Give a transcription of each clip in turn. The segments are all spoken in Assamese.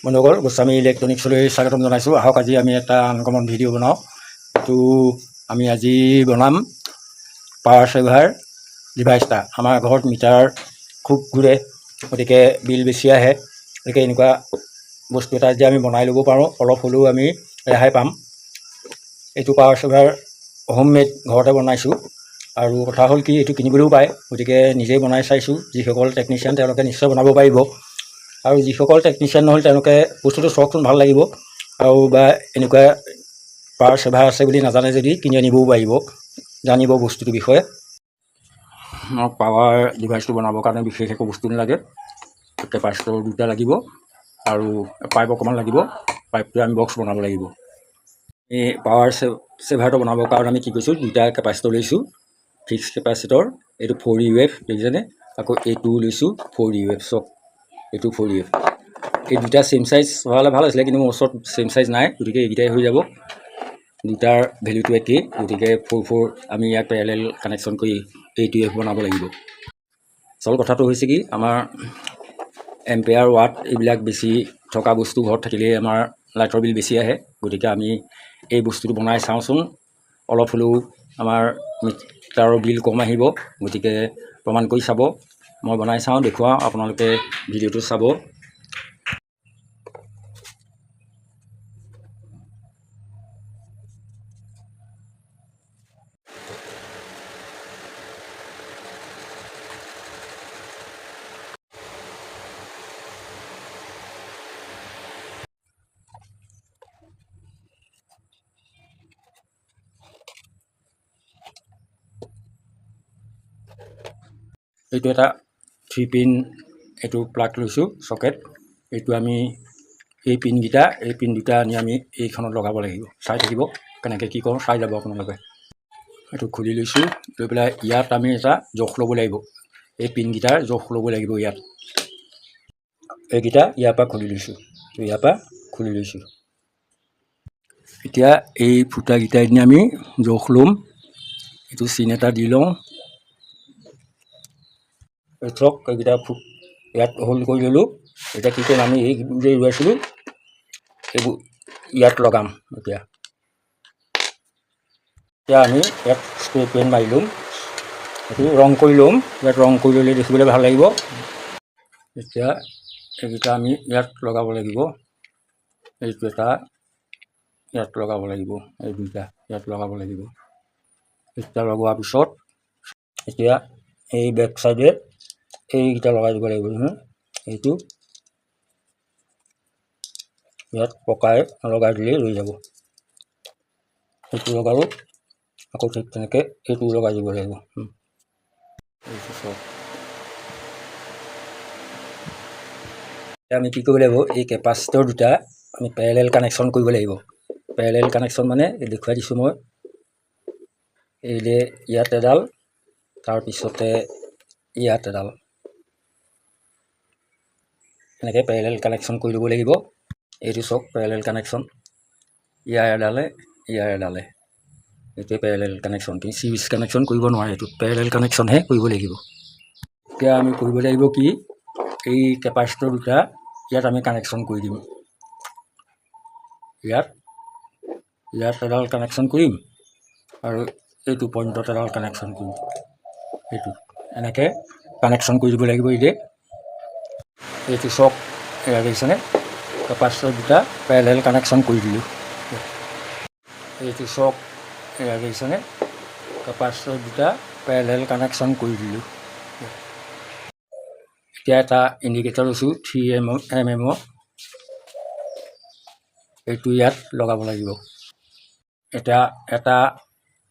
বন্ধুসকল গোস্বামী ইলেক্ট্ৰনিক্সলৈ স্বাগতম জনাইছোঁ। আহক আজি আমি এটা আনকমন ভিডিঅ' বনাওঁ। তো আমি আজি বনাম পাৱাৰ সেভাৰ ডিভাইচ এটা। আমাৰ ঘৰত মিটাৰ খুব ঘূৰে, গতিকে বিল বেছি আহে। গতিকে এনেকুৱা বস্তু এটা যে আমি বনাই ল'ব পাৰোঁ, অলপ হ'লেও আমি ৰেহাই পাম। এইটো পাৱাৰ সেভাৰ হোম মেড ঘৰতে বনাইছোঁ। আৰু কথা হ'ল কি, এইটো কিনিবলৈও পায়, গতিকে নিজেই বনাই চাইছোঁ। যিসকল টেকনিচিয়ান তেওঁলোকে নিশ্চয় বনাব পাৰিব, আৰু যিসকল টেকনিচিয়ান নহ'ল তেওঁলোকে বস্তুটো চাওকচোন, ভাল লাগিব। আৰু বা এনেকুৱা পাৱাৰ সেভাৰ আছে বুলি নাজানে যদি কিনি আনিবও পাৰিব, জানিব বস্তুটোৰ বিষয়ে। পাৱাৰ ডিভাইচটো বনাবৰ কাৰণে বিশেষ একো বস্তু নালাগে। কেপাচিটৰ দুটা লাগিব আৰু পাইপ অকণমান লাগিব। পাইপটোৱে আমি বক্স বনাব লাগিব। এই পাৱাৰ সেভাৰটো বনাবৰ কাৰণে আমি কি কৰিছোঁ, দুটা কেপাচিটৰ লৈছোঁ, ফিক্স কেপাচিটৰ। এইটো 4UF দেখিছেনে? আকৌ এইটোও লৈছোঁ 4UF। চক, এইটো 4UF। এই দুটা ছেম চাইজ হোৱালে ভাল আছিলে, কিন্তু মোৰ ওচৰত ছেম চাইজ নাই, গতিকে এইকেইটাই হৈ যাব। দুটাৰ ভেলুটো একেই, গতিকে 4 আমি ইয়াক পেৰেলেল কানেকশ্যন কৰি 8UF বনাব লাগিব। আচল কথাটো হৈছে কি, আমাৰ এম্পেয়াৰ ৱাট এইবিলাক বেছি থকা বস্তু ঘৰত থাকিলেই আমাৰ লাইটৰ বিল বেছি আহে। গতিকে আমি এই বস্তুটো বনাই চাওঁচোন, অলপ হ'লেও আমাৰ মিটাৰৰ বিল কম আহিব। গতিকে প্ৰমাণ কৰি চাব। মই বনাই চাওঁ, দেখুৱাওঁ, আপোনালোকে ভিডিঅ'টো চাব। এইটো এটা 3 পিন এইটো প্লাগ লৈছোঁ, চকেট। এইটো আমি এই পিন দুটা আনি আমি এইখনত লগাব লাগিব। চাই থাকিব কেনেকৈ কি কৰোঁ, চাই যাব আপোনালোকে। এইটো খুলি লৈছোঁ, লৈ পেলাই ইয়াত আমি এটা জোখ ল'ব লাগিব। এই পিনকেইটাৰ জোখ ল'ব লাগিব ইয়াত। এইকেইটা ইয়াৰ পৰা খুলি লৈছোঁ, ইয়াৰ পৰা খুলি লৈছোঁ। এতিয়া এই ফুটাকেইটা এদিন আমি জোখ ল'ম। এইটো চিন এটা দি লওঁ। ধৰক এইকেইটা ইয়াত হোল্ড কৰি ল'লোঁ। এতিয়া কি কৰিম, আমি এই যে ৰৈছিলোঁ এইবোৰ ইয়াত লগাম। এতিয়া আমি ইয়াত স্প্ৰে পেইণ্ট মাৰি ল'ম, এইটো ৰং কৰি ল'ম। ইয়াত ৰং কৰি ল'লে দেখিবলৈ ভাল লাগিব। এতিয়া এইকেইটা আমি ইয়াত লগাব লাগিব। এইটো এটা ইয়াত লগাব লাগিব, এই দুটা ইয়াত লগাব লাগিব। এইকেইটা লগোৱাৰ পিছত এতিয়া এই বেক চাইডে এইকেইটা লগাই দিব লাগিব নহয়। এইটো ইয়াত পকাই লগাই দিলেই ৰৈ যাব। এইটো লগালোঁ, আকৌ ঠিক তেনেকৈ এইটো লগাই দিব লাগিব। আমি কি কৰিব লাগিব, এই কেপাচিটৰ দুটা আমি পেৰেলেল কানেকশ্যন কৰিব লাগিব। পেৰেলেল কানেকশ্যন মানে দেখুৱাই দিছোঁ মই। এই যে ইয়াত এডাল, তাৰপিছতে ইয়াত এডাল, এনেকৈ পেৰেলেল কানেকশ্যন কৰি ল'ব লাগিব। এইটো চাওক পেৰেলেল কানেকশ্যন, ইয়াৰ এডালে ইয়াৰ এডালে, এইটোৱে পেৰেলেল কানেকশ্যন। কিন্তু চিৰিজ কানেকশ্যন কৰিব নোৱাৰে, এইটো পেৰেলেল কানেকশ্যনহে কৰিব লাগিব। এতিয়া আমি কৰিব লাগিব কি, এই কেপাচিটৰ দুটা ইয়াত আমি কানেকশ্যন কৰি দিম। ইয়াত এডাল কানেকশ্যন কৰিম আৰু এইটো পইণ্টত এডাল কানেকশ্যন কৰিম। এইটো এনেকৈ কানেকশ্যন কৰি দিব লাগিব। এইটো চক এয়া দেখিছেনে, কেপাচিটৰ দুটা পেৰেলেল কানেকশ্যন কৰি দিলোঁ। এইটো চক এয়া দেখিছেনে, কেপাচিটৰ দুটা পেৰেলেল কানেকশ্যন কৰি দিলোঁ। এতিয়া এটা ইণ্ডিকেটৰ লৈছোঁ 3mm, এইটো ইয়াত লগাব লাগিব। এতিয়া এটা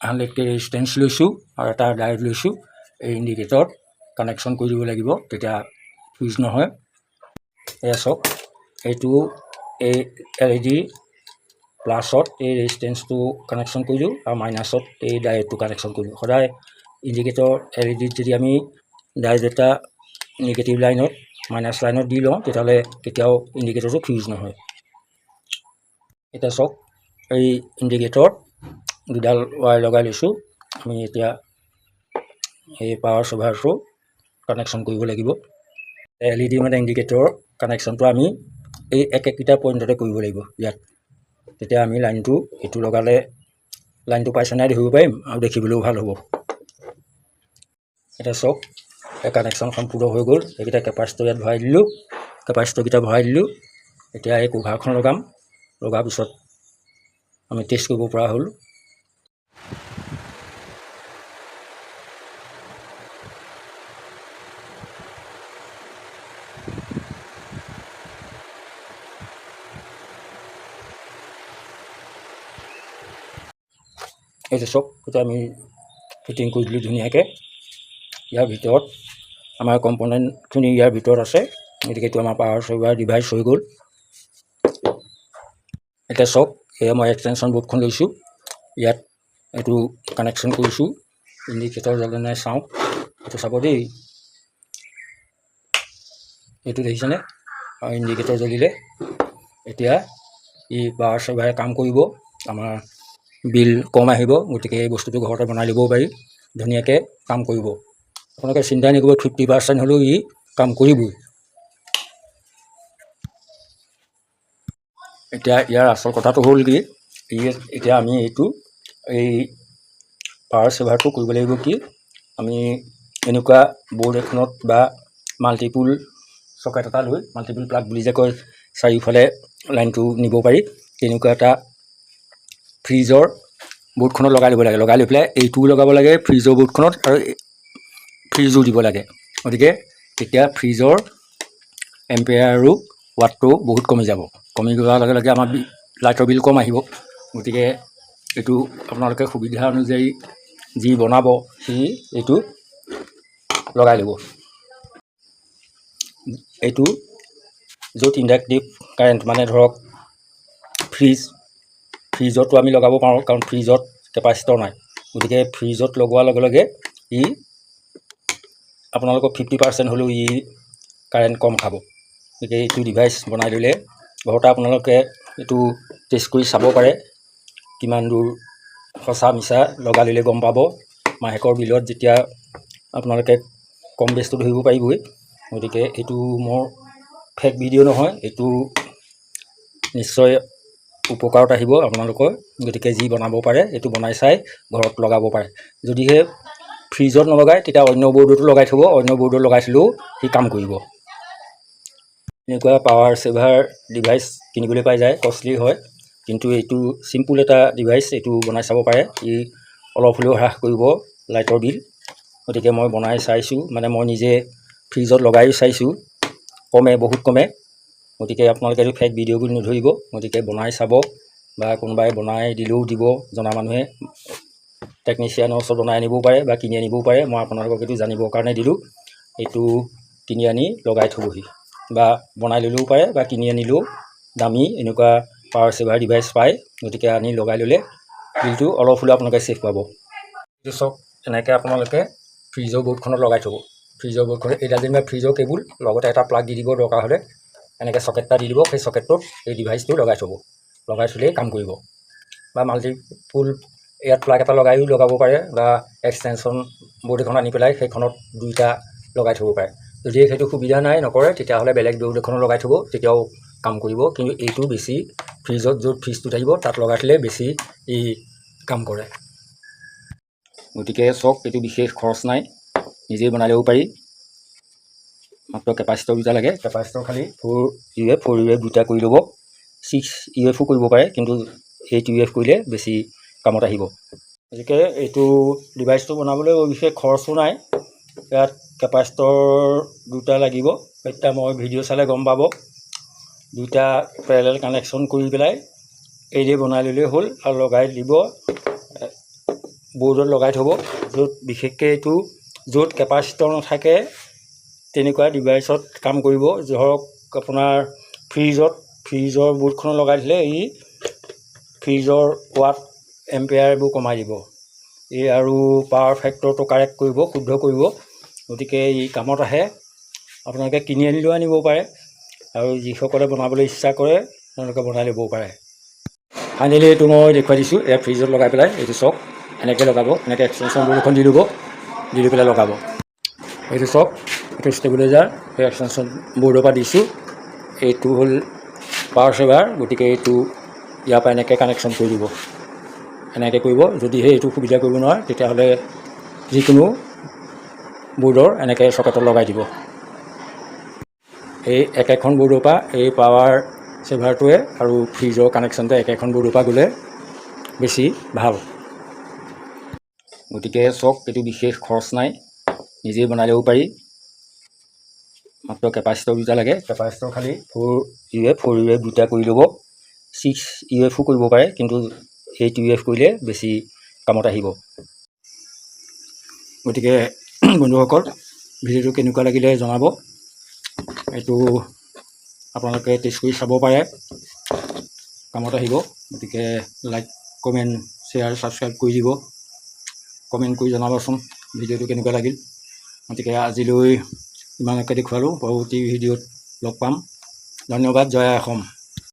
100K ৰেজিষ্টেঞ্চ লৈছোঁ আৰু এটা ডায়োড লৈছোঁ। এই ইণ্ডিকেটৰত কানেকশ্যন কৰি দিব লাগিব, তেতিয়া ফিউজ নহয়। এয়া চাওক, এইটো এই LED প্লাছত এই ৰেজিষ্টেঞ্চটো কানেকশ্যন কৰিলোঁ আৰু মাইনাছত এই ডায়োডটো কানেকশ্যন কৰিলোঁ। সদায় ইণ্ডিকেটৰ LEDত যদি আমি ডায়োড এটা নিগেটিভ লাইনত মাইনাছ লাইনত দি লওঁ, তেতিয়াহ'লে কেতিয়াও ইণ্ডিকেটৰটো ফিউজ নহয়। এতিয়া চাওক, এই ইণ্ডিকেটৰত দুডাল ৱায়াৰ লগাই লৈছোঁ। আমি এতিয়া এই পাৱাৰ সেভাৰটো কানেকশ্যন কৰিব লাগিব। LED মানে ইণ্ডিকেটৰৰ কানেকশ্যনটো আমি এই একেকেইটা পইণ্টতে কৰিব লাগিব ইয়াত, তেতিয়া আমি লাইনটো এইটো লগালে লাইনটো পাইছে নাই ধৰিব পাৰিম আৰু দেখিবলৈও ভাল হ'ব। এতিয়া চাওক কানেকশ্যন সম্পূৰ্ণ হৈ গ'ল। এইকেইটা কেপাচিটৰ ইয়াত ভৰাই দিলোঁ, কেপাচিটৰকেইটা ভৰাই দিলোঁ। এতিয়া এই কোভাৰখন লগাম, লগাৰ পিছত আমি টেষ্ট কৰিব পৰা হ'ল। এইটো চাওক, এতিয়া আমি ফিটিং কৰি দিলোঁ ধুনীয়াকৈ। ইয়াৰ ভিতৰত আমাৰ কম্পনেণ্টখিনি ইয়াৰ ভিতৰত আছে, গতিকে এইটো আমাৰ পাৱাৰ চেভাৰ ডিভাইচ হৈ গ'ল। এতিয়া চাওক, এয়া মই এক্সটেনশ্যন বৰ্ডখন লৈছোঁ, ইয়াত এইটো কানেকশ্যন কৰিছোঁ। ইণ্ডিকেটৰ জ্বলে নাই চাওঁ, এইটো চাব দেই, এইটো দেখিছেনে? ইণ্ডিকেটৰ জ্বলিলে এতিয়া ই পাৱাৰ চেভাৰে কাম কৰিব, আমাৰ বিল কম আহিব। গতিকে এই বস্তুটো ঘৰতে বনাই ল'ব পাৰি, ধুনীয়াকৈ কাম কৰিব। আপোনালোকে চিন্তাই নকৰিব, 50% হ'লেও ই কাম কৰিবই। এতিয়া ইয়াৰ আচল কথাটো হ'ল কি, এতিয়া আমি এই পাৱাৰ চেভাৰটো কৰিব লাগিব কি, আমি এনেকুৱা বৰ্ড এখনত বা মাল্টিপুল চকেট এটা লৈ, মাল্টিপুল প্লাগ বুলি যে কয়, চাৰিওফালে লাইনটো নিব পাৰি, তেনেকুৱা এটা ফ্ৰিজৰ বৰ্ডখনত লগাই ল'ব লাগে। লগাই লৈ পেলাই এইটোও লগাব লাগে ফ্ৰিজৰ বৰ্ডখনত, আৰু ফ্ৰিজো দিব লাগে। গতিকে তেতিয়া ফ্ৰিজৰ এম্পেয়াৰ আৰু ৱাটটো বহুত কমি যাব। কমি যোৱাৰ লগে লগে আমাৰ লাইটৰ বিল কম আহিব। গতিকে এইটো আপোনালোকে সুবিধা অনুযায়ী যি বনাব সি এইটো লগাই ল'ব। এইটো য'ত ইণ্ডাকটিভ কাৰেণ্ট, মানে ধৰক ফ্ৰিজতো আমি লগাব পাৰোঁ, কাৰণ ফ্ৰিজত কেপাচিটৰ নাই। গতিকে ফ্ৰিজত লগোৱাৰ লগে লগে ই আপোনালোকৰ 50% হ'লেও ই কাৰেণ্ট কম খাব। গতিকে এইটো ডিভাইচ বনাই ল'লে ঘৰতে আপোনালোকে এইটো টেষ্ট কৰি চাব পাৰে, কিমান দূৰ সঁচা মিছা লগাই ল'লে গম পাব। মাহেকৰ বিলত যেতিয়া আপোনালোকে কম বেছটো ধৰিব পাৰিবই। গতিকে এইটো মোৰ ফেক ভিডিঅ' নহয়, এইটো নিশ্চয় উপকাৰত আহিব আপোনালোকৰ। গতিকে যি বনাব পাৰে এইটো বনাই চাই ঘৰত লগাব পাৰে। যদিহে ফ্ৰিজত নলগায় তেতিয়া অন্য বৰ্ডতো লগাই থ'ব, অন্য বৰ্ডত লগাই থ'লেও সি কাম কৰিব। এনেকুৱা পাৱাৰ চেভাৰ ডিভাইচ কিনিবলৈ পাই যায়, কষ্টলি হয়, কিন্তু এইটো চিম্পুল এটা ডিভাইচ, এইটো বনাই চাব পাৰে। ই অলপ হ'লেও হ্ৰাস কৰিব লাইটৰ বিল। গতিকে মই বনাই চাইছোঁ, মানে মই নিজে ফ্ৰিজত লগাইও চাইছোঁ, কমে, বহুত কমে। গতিকে আপোনালোকে এইটো ফেক ভিডিঅ' বুলি নধৰিব। গতিকে বনাই চাব, বা কোনোবাই বনাই দিলেও দিব, জনা মানুহে টেকনিচিয়ানৰ ওচৰত বনাই আনিবও পাৰে বা কিনি আনিবও পাৰে। মই আপোনালোকক এইটো জানিবৰ কাৰণে দিলোঁ। এইটো কিনি আনি লগাই থ'বহি, বা বনাই ল'লেও পাৰে, বা কিনি আনিলেও দামী এনেকুৱা পাৱাৰ চেভাৰ ডিভাইচ পায়। গতিকে আনি লগাই ল'লে বিলটো অলপ হ'লেও আপোনালোকে ছেফ পাব। এইটো চাওক, এনেকৈ আপোনালোকে ফ্ৰিজৰ বৰ্ডখনত লগাই থ'ব। ফ্ৰিজৰ বৰ্ডখনত এইডাল যেনিবা ফ্ৰিজৰ কেবুল, লগতে এটা প্লাগ দি দিব, দৰকাৰ হ'লে এনেকৈ চকেট এটা দি দিব। সেই চকেটটোত এই ডিভাইচটো লগাই থ'ব, লগাই থ'লেই কাম কৰিব। বা মাল্টিপুল ইয়াত প্লাগ এটা লগাইও লগাব পাৰে, বা এক্সটেনশ্যন বৰ্ড এখন আনি পেলাই সেইখনত দুইটা লগাই থ'ব পাৰে। যদি সেইটো সুবিধা নাই, নকৰে, তেতিয়াহ'লে বেলেগ বৰ্ড এখনো লগাই থ'ব, তেতিয়াও কাম কৰিব। কিন্তু এইটো বেছি ফ্ৰিজত, য'ত ফ্ৰিজটো থাকিব তাত লগাই থ'লে বেছি ই কাম কৰে। গতিকে চাওক, এইটো বিশেষ খৰচ নাই, নিজেই বনাই ল'ব পাৰি। মাত্ৰ কেপাচিটৰ দুটা লাগে। কেপাচিটৰ খালি 4 UF দুটা কৰি ল'ব। 6 UFও কৰিব পাৰে, কিন্তু 8 UF কৰিলে বেছি কামত আহিব। গতিকে এইটো ডিভাইচটো বনাবলৈ বিশেষ খৰচো নাই। ইয়াত কেপাচিটৰ দুটা লাগিব, এতিয়া মই ভিডিঅ' চালে গম পাব। দুটা পেৰেলেল কানেকশ্যন কৰি পেলাই এইদৰে বনাই ল'লেই হ'ল, আৰু লগাই দিব, বৰ্ডত লগাই থ'ব। য'ত বিশেষকৈ এইটো য'ত কেপাচিটৰ নাথাকে তেনেকুৱা ডিভাইচত কাম কৰিব। ধৰক আপোনাৰ ফ্ৰিজৰ বৰ্ডখনত লগাই দিলে ই ফ্ৰিজৰ ৱাট এম্পেয়াৰবোৰ কমাই দিব, এই আৰু পাৱাৰ ফেক্টৰটো কাৰেক্ট কৰিব, শুদ্ধ কৰিব। গতিকে ই কামত আহে। আপোনালোকে কিনি আনিলেও আনিব পাৰে, আৰু যিসকলে বনাবলৈ ইচ্ছা কৰে তেওঁলোকে বনাই ল'বও পাৰে। ফাইনেলি এইটো মই দেখুৱাই দিছোঁ। এয়া ফ্ৰিজত লগাই পেলাই এইটো চাওক, এনেকৈ লগাব, এনেকৈ এক্সটেনশ্যন বৰ্ড এখন দি ল'ব, দি লৈ পেলাই লগাব। এইটো চাওক, এইটো ষ্টেবিলাইজাৰ এই এক্সটেনশ্যন বৰ্ডৰ পৰা দিছোঁ। এইটো হ'ল পাৱাৰ সেভাৰ, গতিকে এইটো ইয়াৰ পৰা এনেকৈ কানেকশ্যন কৰি দিব। এনেকৈ কৰিব। যদিহে এইটো সুবিধা কৰিব নোৱাৰে তেতিয়াহ'লে যিকোনো বৰ্ডৰ এনেকৈ চকেটত লগাই দিব। এই একেখন বৰ্ডৰ পৰা এই পাৱাৰ সেভাৰটোৱে আৰু ফ্ৰিজৰ কানেকশ্যনটো একেখন বৰ্ডৰ পৰা গ'লে বেছি ভাল। গতিকে চাওক, এইটো বিশেষ খৰচ নাই, নিজেই বনাই ল'ব পাৰি। মাত্ৰ কেপাচিটৰ দুটা লাগে। কেপাচিটৰ খালি 4 UF দুটা কৰি ল'ব। 6 UFও কৰিব পাৰে, কিন্তু 8 UF কৰিলে বেছি কামত আহিব। গতিকে বন্ধুসকল, ভিডিঅ'টো কেনেকুৱা লাগিলে জনাব। এইটো আপোনালোকে টেষ্ট কৰি চাব পাৰে, কামত আহিব। গতিকে লাইক, কমেণ্ট, শ্বেয়াৰ, ছাবস্ক্ৰাইব কৰি দিব। কমেণ্ট কৰি জনাবচোন ভিডিঅ'টো কেনেকুৱা লাগিল। গতিকে আজিলৈ ইমানকে দেখুৱালোঁ। পৰৱৰ্তী ভিডিঅ'ত লগ পাম। ধন্যবাদ। জয় আই অসম।